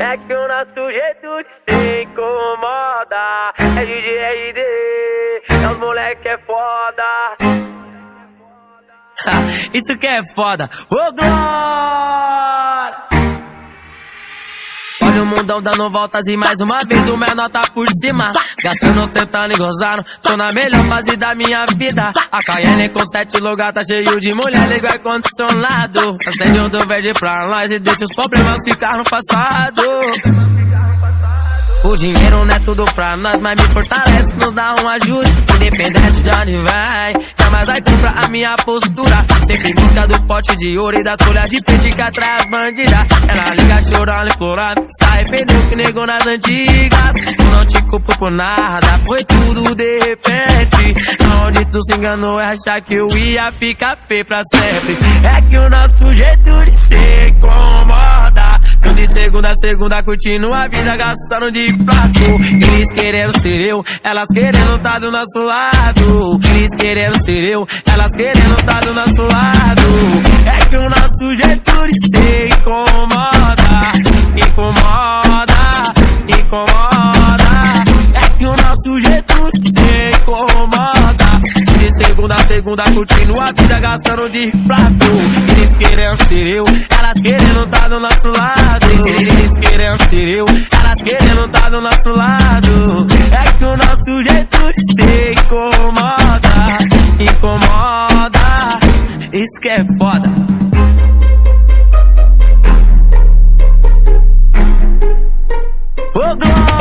É que o nosso jeito de se incomoda. É DJ RD, é os moleque é foda. Isso que é foda, ô Glória! Olha o mundão dando voltas e mais uma vez o menor tá por cima. Gastando, tentando e gozando, tô na melhor fase da minha vida. A Cayenne com 7 lugar tá cheio de mulher, liga ar-condicionado. Acende um do verde pra nós e deixa os problemas ficar no passado. O dinheiro não é tudo pra nós, mas me fortalece, nos dá um ajuda. Independente de onde vai, jamais vai comprar a minha postura. Sempre em busca do pote de ouro e das folhas de peixe que atrai as bandidas. Ela liga chorando e plorando, se arrependeu que negou nas antigas. Eu não te culpo por nada, foi tudo de repente. Aonde tu se enganou é achar que eu ia ficar feio pra sempre. É que o nosso jeito de ser incomoda. Tudo de segunda a segunda curtindo a vida, gastando de prato. Eles querendo ser eu, elas querendo tá do nosso lado. Eles querendo ser eu, elas querendo tá do nosso lado. É que o nosso jeito de ser incomoda, incomoda, incomoda. É que o nosso jeito de ser incomoda. De segunda a segunda curtindo a vida, gastando de prato. Eles querendo ser eu, elas querendo tá do nosso lado. Eles querendo ser eu, elas querendo tá do nosso lado. É que o nosso jeito de ser incomoda, incomoda. Isso que é foda. Ô Glória!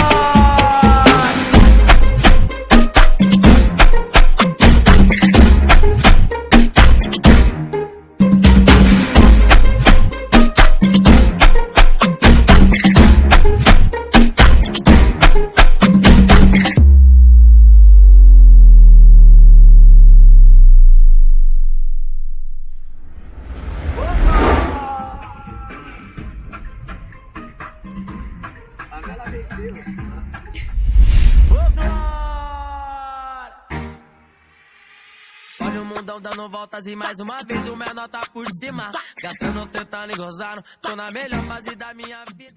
Olha o mundão dando voltas e mais uma vez o menor tá por cima. Gastando, tentando e gozando, tô na melhor fase da minha vida.